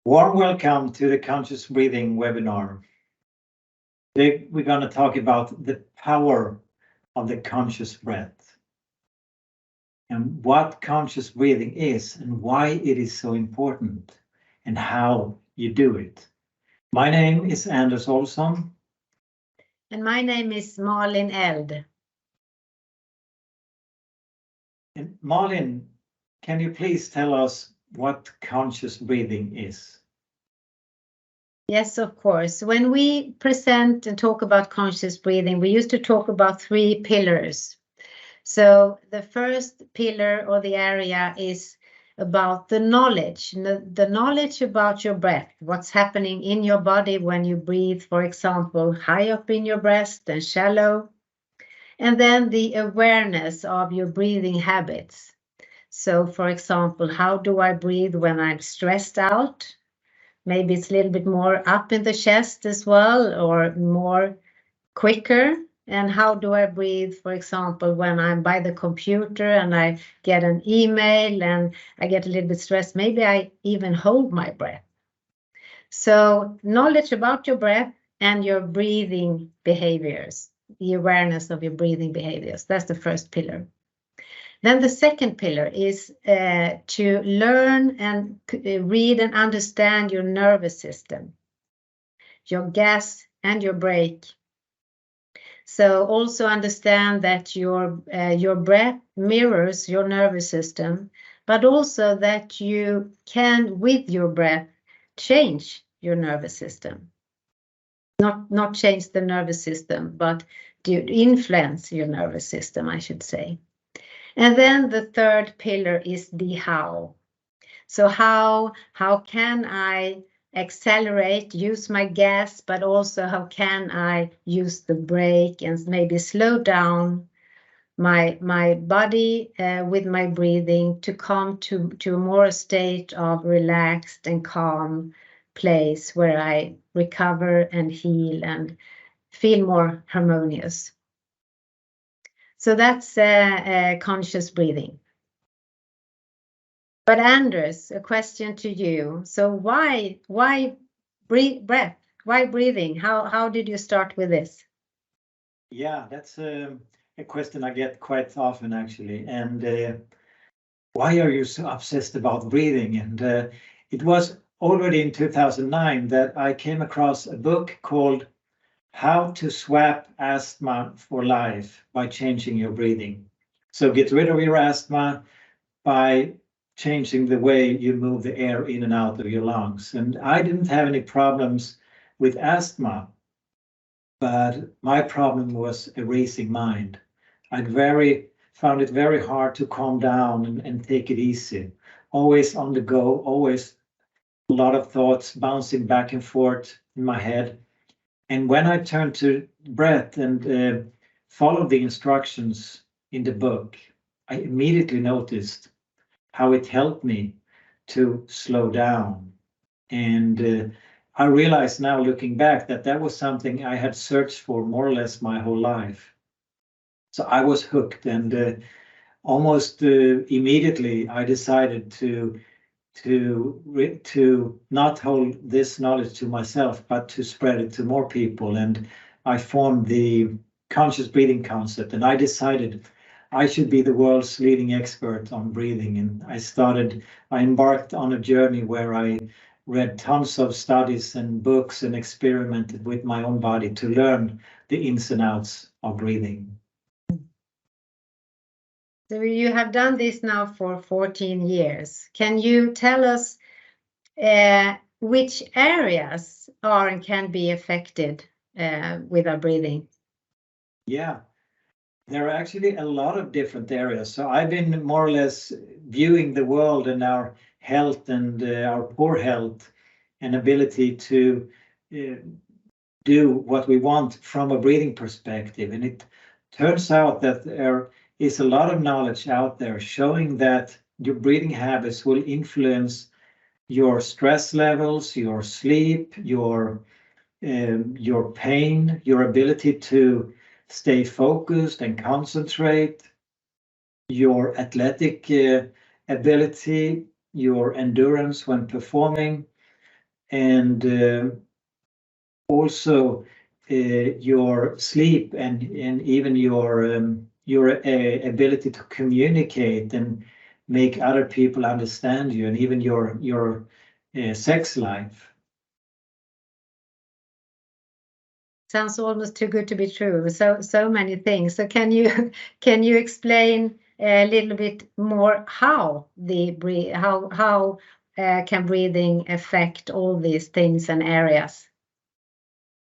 Warm welcome to the Conscious Breathing webinar. Today we're going to talk about the power of the conscious breath and what conscious breathing is and why it is so important and how you do it. My name is Anders Olsson. And my name is Malin and And Malin, can you please tell us what conscious breathing is? Yes, of course. When we present and talk about conscious breathing, we used to talk about 3 pillars. So the first pillar or the area is about the knowledge about your breath, what's happening in your body when you breathe, for example, high up in your breast and shallow. And then the awareness of your breathing habits. So, for example, how do I breathe when I'm stressed out? Maybe it's a little bit more up in the chest as well, or more quicker. And how do I breathe, for example, when I'm by the computer and I get an email and I get a little bit stressed? Maybe I even hold my breath. So knowledge about your breath and your breathing behaviors, the awareness of your breathing behaviors. That's the first pillar. Then the second pillar is to learn and read and understand your nervous system, your gas and your brake. So also understand that your breath mirrors your nervous system, but also that you can, with your breath, change your nervous system. Not change the nervous system, but to influence your nervous system, I should say. And then the third pillar is the how. So how can I accelerate, use my gas, but also how can I use the brake and maybe slow down my body with my breathing to come to a more state of relaxed and calm place where I recover and heal and feel more harmonious. So that's conscious breathing. But Anders, a question to you. So why breath? Why breathing? How did you start with this? Yeah, that's a question I get quite often actually. And why are you so obsessed about breathing? And it was already in 2009 that I came across a book called How to Swap Asthma for Life by Changing Your Breathing. So get rid of your asthma by changing the way you move the air in and out of your lungs. And I didn't have any problems with asthma, but my problem was a racing mind. Found it very hard to calm down and take it easy. Always on the go, always a lot of thoughts bouncing back and forth in my head. And when I turned to breath and followed the instructions in the book, I immediately noticed how it helped me to slow down. And I realize now, looking back, that that was something I had searched for more or less my whole life. So I was hooked, and almost immediately I decided to not hold this knowledge to myself, but to spread it to more people. And I formed the conscious breathing concept, and I decided I should be the world's leading expert on breathing. And I embarked on a journey where I read tons of studies and books and experimented with my own body to learn the ins and outs of breathing. So you have done this now for 14 years. Can you tell us which areas are and can be affected with our breathing? Yeah. There are actually a lot of different areas. So I've been more or less viewing the world and our health and our poor health and ability to do what we want from a breathing perspective. And it turns out that there is a lot of knowledge out there showing that your breathing habits will influence your stress levels, your sleep, your pain, your ability to stay focused and concentrate, your athletic ability, your endurance when performing. and also your sleep and even your ability to communicate and make other people understand you, and even your sex life. Sounds almost too good to be true. So many things. So can you explain a little bit more how can breathing affect all these things and areas?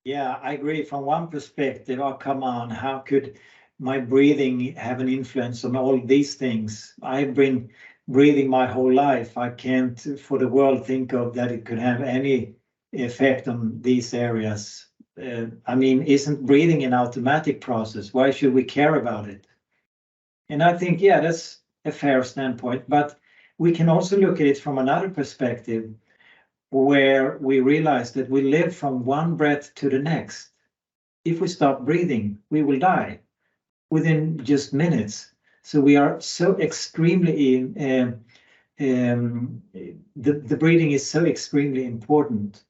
Yeah, I agree. From one perspective, oh, come on, how could my breathing have an influence on all these things? I've been breathing my whole life. I can't for the world think of that it could have any effect on these areas. I mean, isn't breathing an automatic process? Why should we care about it? And I think, yeah, that's a fair standpoint, but we can also look at it from another perspective, where we realize that we live from one breath to the next. If we stop breathing, we will die within just minutes. So we are so extremely, the breathing is so extremely important.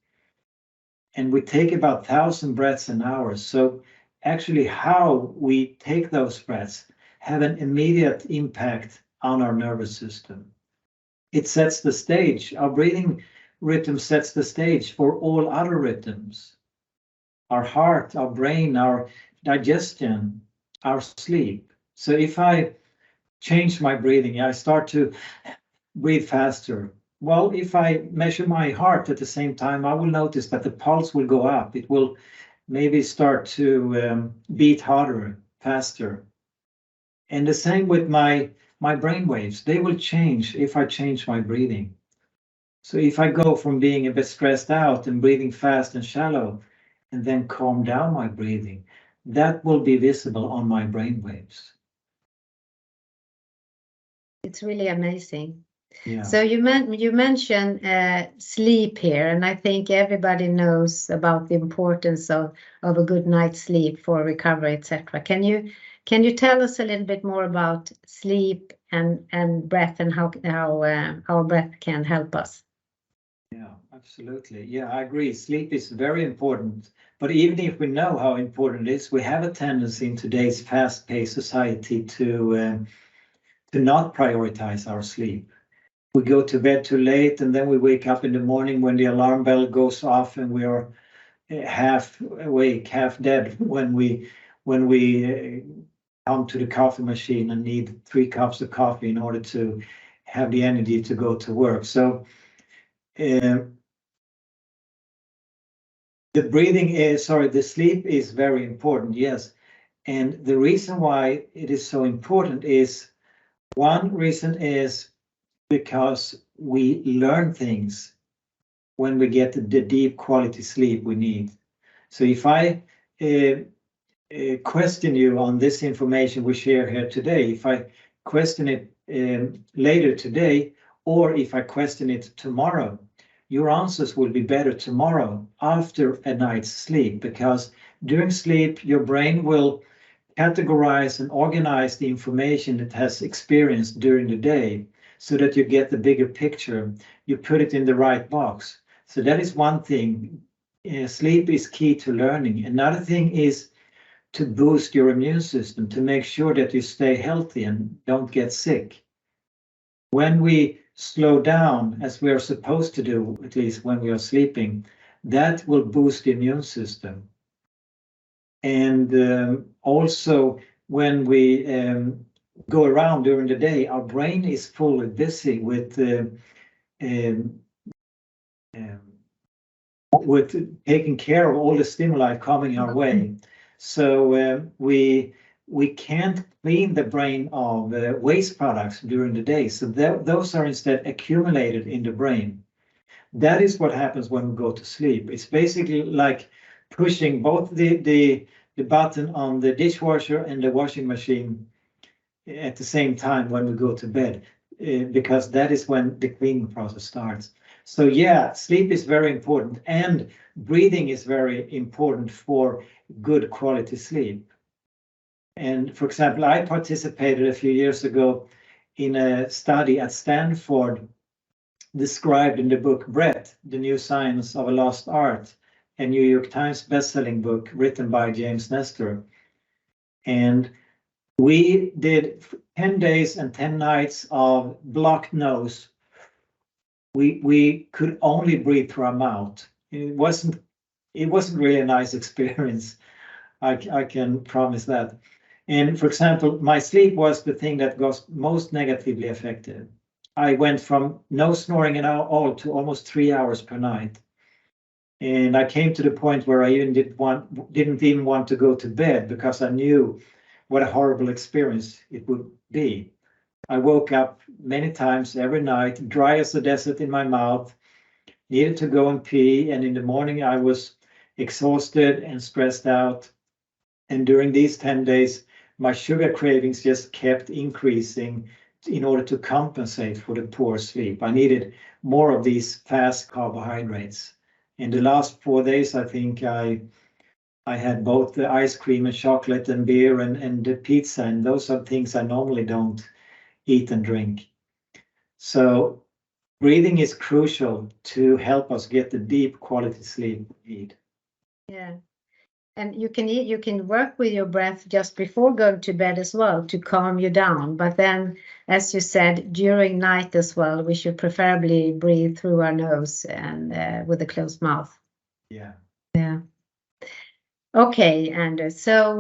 And we take about 1,000 breaths an hour. So actually how we take those breaths have an immediate impact on our nervous system. It sets the stage. Our breathing rhythm sets the stage for all other rhythms. Our heart, our brain, our digestion, our sleep. So if I change my breathing, I start to breathe faster. Well, if I measure my heart at the same time, I will notice that the pulse will go up. It will maybe start to beat harder, faster. And the same with my brain waves. They will change if I change my breathing. So if I go from being a bit stressed out and breathing fast and shallow, and then calm down my breathing, that will be visible on my brain waves. It's really amazing. Yeah. So you mentioned sleep here, and I think everybody knows about the importance of a good night's sleep for recovery, etc. Can you tell us a little bit more about sleep and breath, and how our breath can help us? Yeah, absolutely. Yeah, I agree. Sleep is very important. But even if we know how important it is, we have a tendency in today's fast-paced society to not prioritize our sleep. We go to bed too late, and then we wake up in the morning when the alarm bell goes off, and we are half awake, half dead when we come to the coffee machine and need 3 cups of coffee in order to have the energy to go to work. So the sleep is very important, yes. And the reason why it is so important is, one reason is because we learn things when we get the deep quality sleep we need. So if I question you on this information we share here today, if I question it later today, or if I question it tomorrow, your answers will be better tomorrow after a night's sleep, because during sleep, your brain will categorize and organize the information it has experienced during the day so that you get the bigger picture. You put it in the right box. So that is one thing. Sleep is key to learning. Another thing is to boost your immune system, to make sure that you stay healthy and don't get sick. When we slow down, as we are supposed to do, at least when we are sleeping, that will boost the immune system. And also, when we go around during the day, our brain is fully busy with taking care of all the stimuli coming our way. So we can't clean the brain of waste products during the day. So those are instead accumulated in the brain. That is what happens when we go to sleep. It's basically like pushing both the button on the dishwasher and the washing machine at the same time when we go to bed, because that is when the cleaning process starts. So yeah, sleep is very important, and breathing is very important for good quality sleep. And for example, I participated a few years ago in a study at Stanford described in the book Breath, The New Science of a Lost Art, a New York Times bestselling book written by James Nestor. And we did 10 days and 10 nights of blocked nose. We could only breathe through our mouth. It wasn't really a nice experience. I can promise that. And for example, my sleep was the thing that was most negatively affected. I went from no snoring at all to almost 3 hours per night. And I came to the point where I even didn't even want to go to bed because I knew what a horrible experience it would be. I woke up many times every night, dry as a desert in my mouth, needed to go and pee, and in the morning I was exhausted and stressed out. And during these 10 days, my sugar cravings just kept increasing in order to compensate for the poor sleep. I needed more of these fast carbohydrates. In the last 4 days, I think I had both the ice cream and chocolate and beer and the pizza, and those are things I normally don't eat and drink. So breathing is crucial to help us get the deep quality sleep we need. Yeah. And you can work with your breath just before going to bed as well to calm you down. But then, as you said, during night as well, we should preferably breathe through our nose and with a closed mouth. Yeah. Yeah. Okay, Anders. So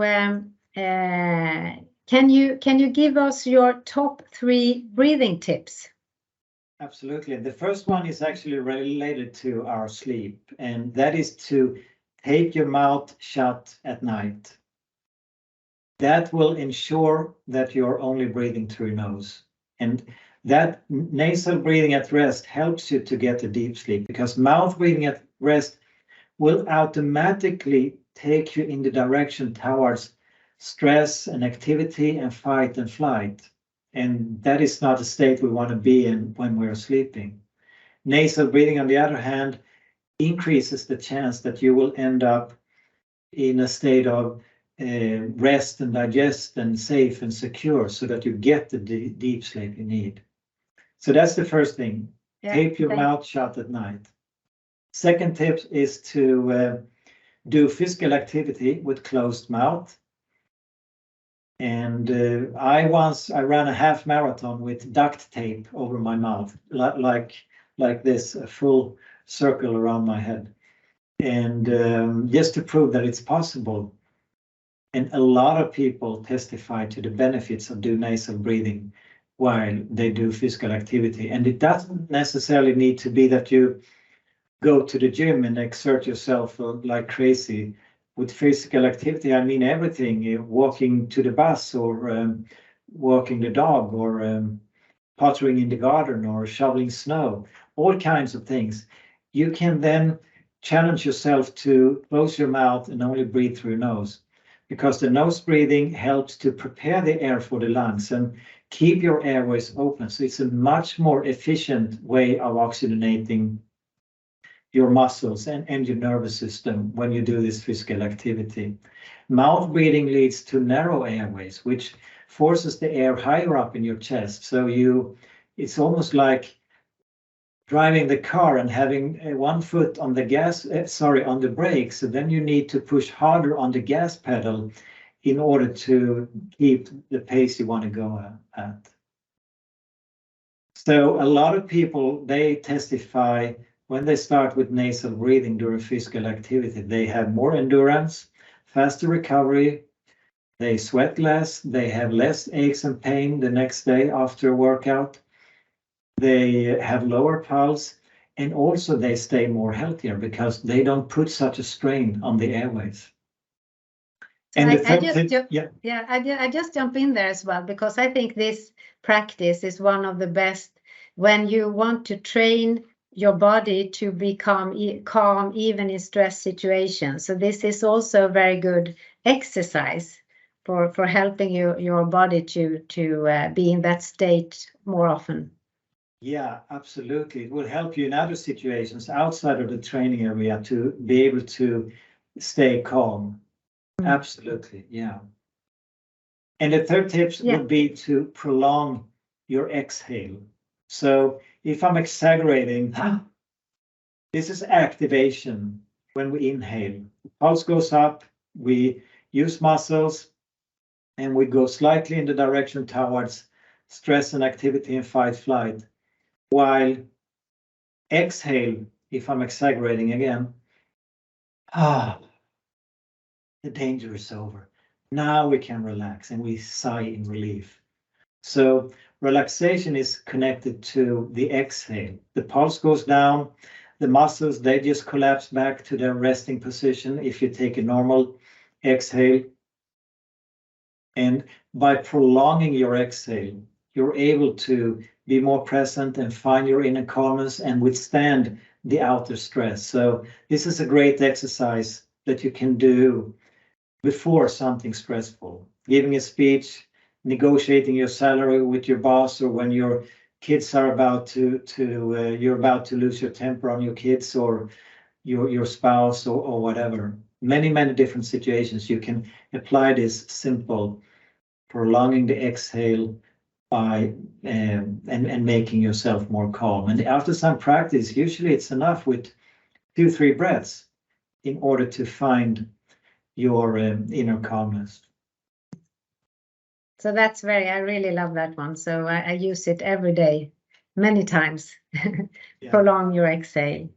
can you give us your top 3 breathing tips? Absolutely. The first one is actually related to our sleep, and that is to tape your mouth shut at night. That will ensure that you're only breathing through your nose. And that nasal breathing at rest helps you to get a deep sleep, because mouth breathing at rest will automatically take you in the direction towards stress and activity and fight and flight. And that is not a state we want to be in when we're sleeping. Nasal breathing, on the other hand, increases the chance that you will end up in a state of rest and digest and safe and secure, so that you get the deep sleep you need. So that's the first thing. Yeah, tape your mouth shut at night. Second tip is to do physical activity with closed mouth. And I ran a half marathon with duct tape over my mouth, like this, a full circle around my head. And just to prove that it's possible. And a lot of people testify to the benefits of doing nasal breathing while they do physical activity. And it doesn't necessarily need to be that you go to the gym and exert yourself like crazy. With physical activity, I mean everything, walking to the bus or walking the dog or pottering in the garden or shoveling snow, all kinds of things. You can then challenge yourself to close your mouth and only breathe through your nose, because the nose breathing helps to prepare the air for the lungs and keep your airways open. So it's a much more efficient way of oxygenating your muscles and your nervous system when you do this physical activity. Mouth breathing leads to narrow airways, which forces the air higher up in your chest. So it's almost like driving the car and having one foot on the on the brakes. So then you need to push harder on the gas pedal in order to keep the pace you want to go at. So a lot of people, they testify when they start with nasal breathing during physical activity, they have more endurance, faster recovery, they sweat less, they have less aches and pain the next day after a workout, they have lower pulse, and also they stay more healthier because they don't put such a strain on the airways. And I just jump in there as well, because I think this practice is one of the best when you want to train your body to become calm even in stress situations. So this is also a very good exercise for helping your body to be in that state more often. Yeah, absolutely. It will help you in other situations outside of the training area to be able to stay calm. Absolutely, yeah. And the third tip would be to prolong your exhale. So if I'm exaggerating, this is activation when we inhale. Pulse goes up, we use muscles, and we go slightly in the direction towards stress and activity and fight flight. While exhale, if I'm exaggerating again, the danger is over. Now we can relax and we sigh in relief. So relaxation is connected to the exhale. The pulse goes down, the muscles, they just collapse back to their resting position if you take a normal exhale. And by prolonging your exhale, you're able to be more present and find your inner calmness and withstand the outer stress. So this is a great exercise that you can do before something stressful, giving a speech, negotiating your salary with your boss, or when your kids are about to you're about to lose your temper on your kids or your spouse or whatever. Many different situations you can apply this simple prolonging the exhale by and making yourself more calm. And after some practice, usually it's enough with 2-3 breaths in order to find your inner calmness. So that's I really love that one. So I use it every day, many times. Yeah. Prolong your exhale.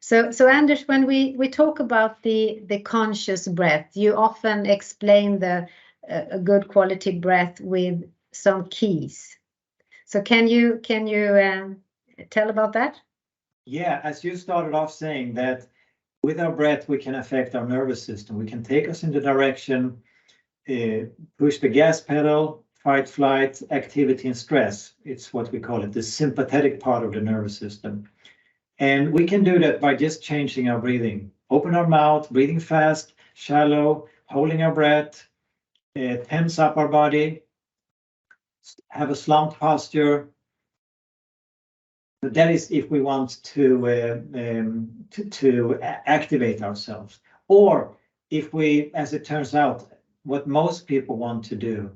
So Anders, when we talk about the conscious breath, you often explain a good quality breath with some keys. So can you tell about that? Yeah, as you started off saying that with our breath, we can affect our nervous system. We can take us in the direction, push the gas pedal, fight, flight, activity, and stress. It's what we call it, the sympathetic part of the nervous system. And we can do that by just changing our breathing. Open our mouth, breathing fast, shallow, holding our breath, tense up our body, have a slumped posture. But that is if we want to activate ourselves, or if we, as it turns out, what most people want to do.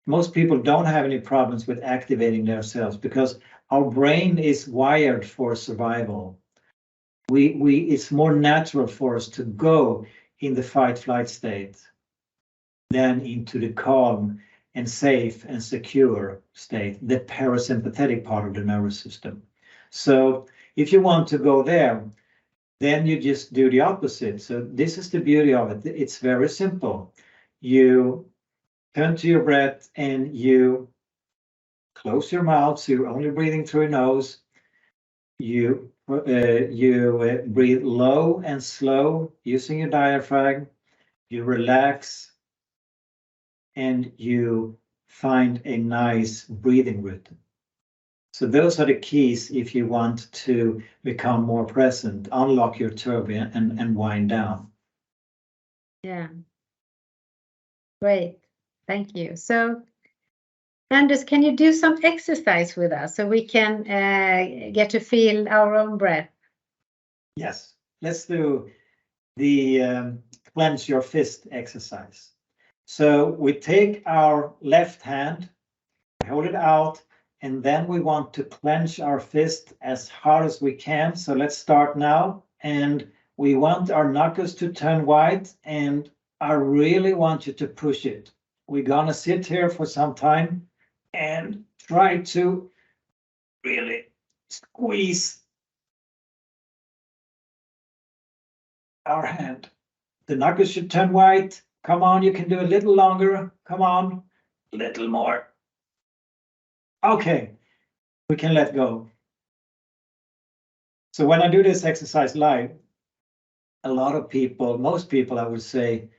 Most people don't have any problems with activating themselves because our brain is wired for survival. It's more natural for us to go in the fight-flight state than into the calm and safe and secure state, the parasympathetic part of the nervous system. So if you want to go there, then you just do the opposite. So this is the beauty of it. It's very simple. You turn to your breath and you close your mouth, so you're only breathing through your nose. You breathe low and slow using your diaphragm. You relax and you find a nice breathing rhythm. So those are the keys if you want to become more present, unlock your turbo and wind down. Yeah. Great. Thank you. So Anders, can you do some exercise with us so we can get to feel our own breath? Yes, let's do the clench your fist exercise. So we take our left hand, hold it out, and then we want to clench our fist as hard as we can. So let's start now. And we want our knuckles to turn white, and I really want you to push it. We're gonna sit here for some time and try to really squeeze our hand. The knuckles should turn white. Come on, you can do a little longer. Come on, a little more. Okay, we can let go. So when I do this exercise live, a lot of people, most people I would say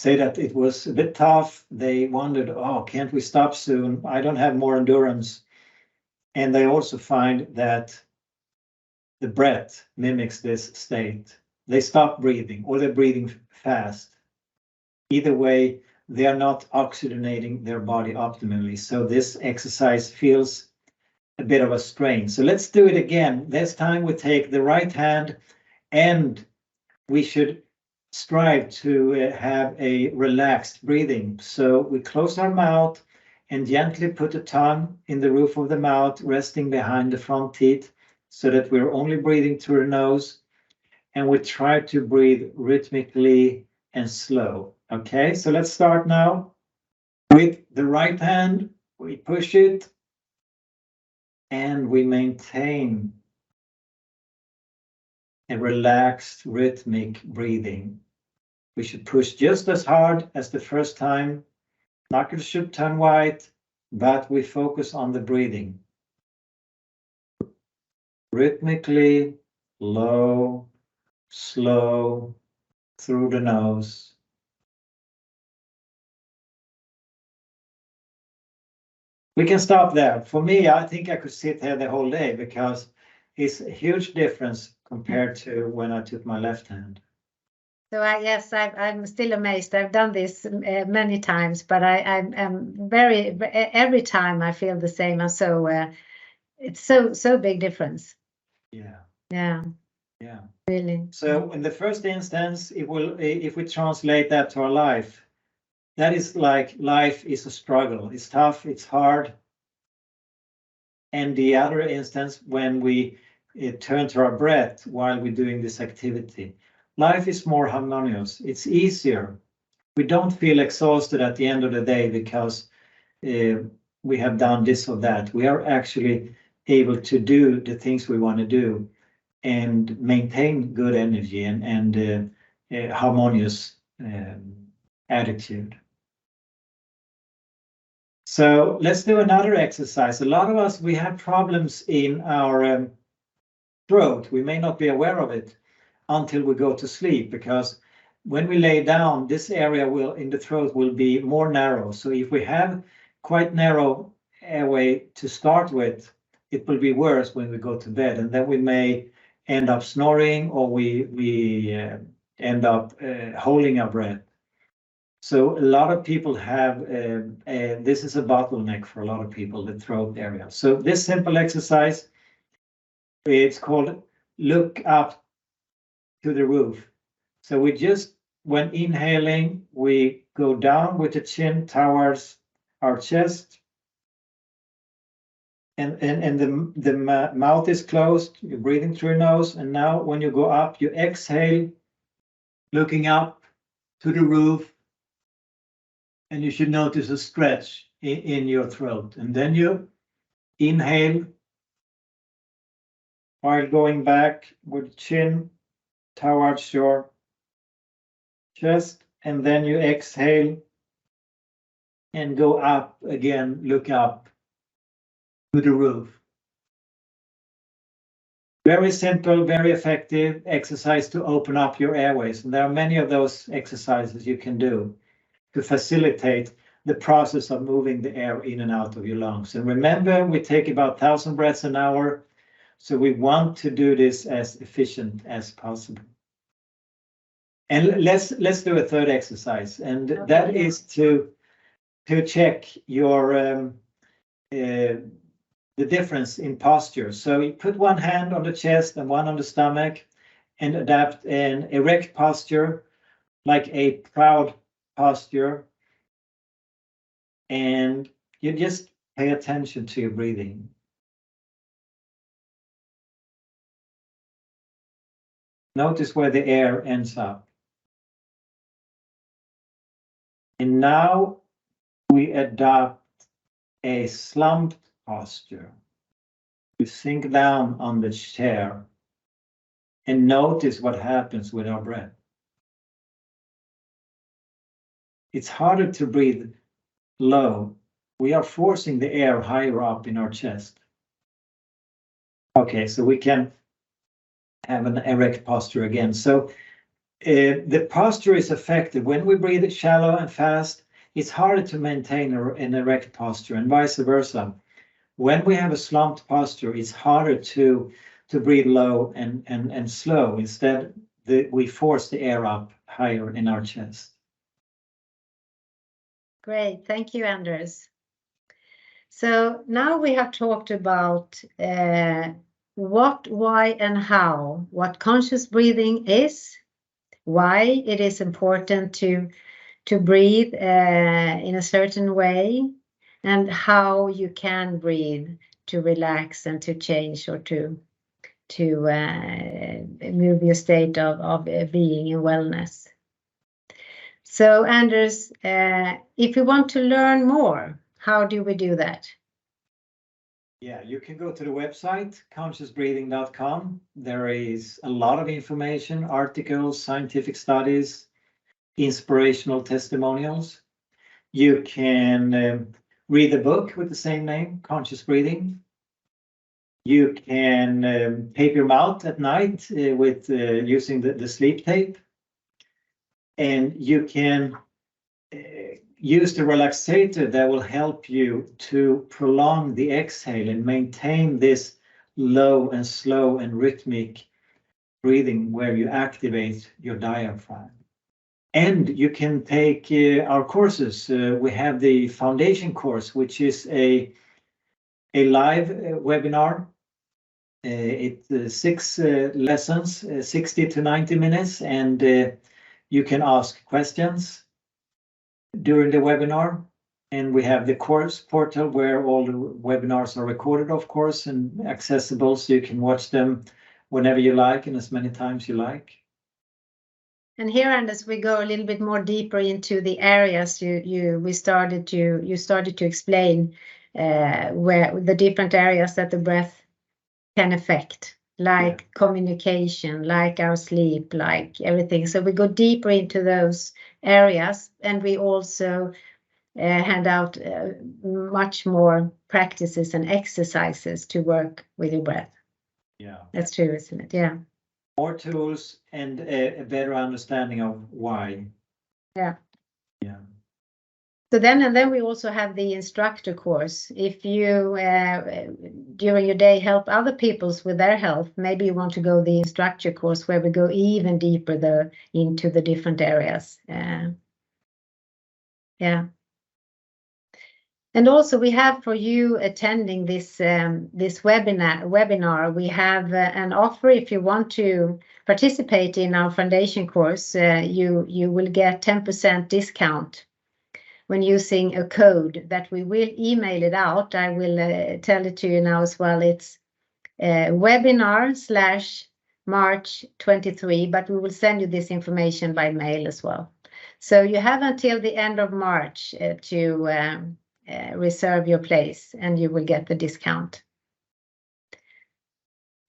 that it was a bit tough. They wondered, oh, can't we stop soon? I don't have more endurance. And they also find that the breath mimics this state. They stop breathing or they're breathing fast. Either way, they are not oxygenating their body optimally. So this exercise feels a bit of a strain. So let's do it again. This time we take the right hand and we should strive to have a relaxed breathing. So we close our mouth and gently put the tongue in the roof of the mouth, resting behind the front teeth, so that we're only breathing through the nose. And we try to breathe rhythmically and slow. Okay, so let's start now. With the right hand, we push it and we maintain a relaxed rhythmic breathing. We should push just as hard as the first time. Knuckles should turn white, but we focus on the breathing. Rhythmically, low, slow, through the nose. We can stop there. For me, I think I could sit here the whole day because it's a huge difference compared to when I took my left hand. So I'm still amazed. I've done this many times, but I'm every time I feel the same. And so it's so big difference. Yeah. Yeah. Yeah. Really. So in the first instance, it will, if we translate that to our life, that is like life is a struggle. It's tough, it's hard. And the other instance, when we turn to our breath while we're doing this activity, life is more harmonious. It's easier. We don't feel exhausted at the end of the day because we have done this or that. We are actually able to do the things we want to do and maintain good energy and harmonious attitude. So let's do another exercise. A lot of us, we have problems in our throat. We may not be aware of it until we go to sleep, because when we lay down, this area in the throat will be more narrow. So if we have quite narrow airway to start with, it will be worse when we go to bed, and then we may end up snoring, or we end up holding our breath. So a lot of people have, this is a bottleneck for a lot of people, the throat area. So this simple exercise, it's called look up to the roof. So we just, when inhaling, we go down with the chin towards our chest. And the mouth is closed, you're breathing through your nose. And now when you go up, you exhale, looking up to the roof. And you should notice a stretch in your throat. And then you inhale while going back with chin towards your chest. And then you exhale and go up again, look up to the roof. Very simple, very effective exercise to open up your airways. And there are many of those exercises you can do to facilitate the process of moving the air in and out of your lungs. And remember, we take about 1,000 breaths an hour. So we want to do this as efficient as possible. And let's do a third exercise. And okay, that is to check your the difference in posture. So you put one hand on the chest and one on the stomach and adapt an erect posture, like a proud posture. And you just pay attention to your breathing. Notice where the air ends up. And now we adopt a slumped posture. We sink down on the chair and notice what happens with our breath. It's harder to breathe low. We are forcing the air higher up in our chest. Okay, so we can have an erect posture again. So the posture is affected. When we breathe shallow and fast, it's harder to maintain an erect posture, and vice versa. When we have a slumped posture, it's harder to breathe low and slow. Instead, we force the air up higher in our chest. Great, thank you, Anders. So now we have talked about what, why, and how, what conscious breathing is, why it is important to breathe in a certain way, and how you can breathe to relax and to change or to move your state of being in wellness. So Anders, if you want to learn more, how do we do that? Yeah, you can go to the website, consciousbreathing.com. There is a lot of information, articles, scientific studies, inspirational testimonials. You can read the book with the same name, Conscious Breathing. You can tape your mouth at night with using the sleep tape. And you can use the relaxator that will help you to prolong the exhale and maintain this low and slow and rhythmic breathing where you activate your diaphragm. And you can take our courses. We have the foundation course, which is a live webinar. It's 6 lessons, 60 to 90 minutes, and you can ask questions during the webinar. And we have the course portal where all the webinars are recorded, of course, and accessible, so you can watch them whenever you like and as many times you like. And here, Anders, we go a little bit more deeper into the areas you started to explain where the different areas that the breath can affect, like communication, like our sleep, like everything. So we go deeper into those areas, and we also hand out much more practices and exercises to work with your breath. Yeah, that's true, isn't it? Yeah. More tools and a better understanding of why. Yeah. Yeah. So then we also have the instructor course. If you during your day help other people with their health, maybe you want to go the instructor course where we go even deeper into the different areas. Yeah. And also we have for you attending this webinar, we have an offer. If you want to participate in our foundation course, you will get 10% discount when using a code that we will email it out. I will tell it to you now as well. It's webinar/March 23, but we will send you this information by mail as well. So you have until the end of March to reserve your place, and you will get the discount.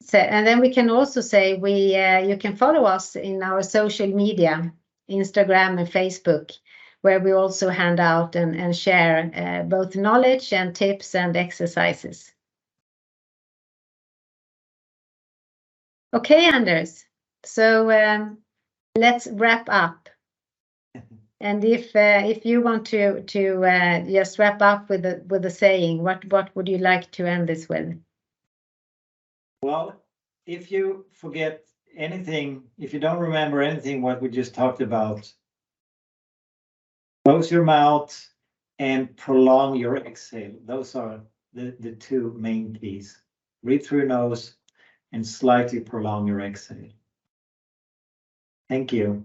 So, and then we can also say you can follow us in our social media, Instagram and Facebook, where we also hand out and share both knowledge and tips and exercises. Okay, Anders. So let's wrap up. And if you want to just wrap up with the saying, what would you like to end this with? Well, if you forget anything, if you don't remember anything what we just talked about, close your mouth and prolong your exhale. Those are the two main keys. Breathe through your nose and slightly prolong your exhale. Thank you.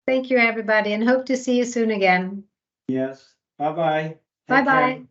Thank you, everybody, and hope to see you soon again. Yes. Bye-bye. Bye-bye.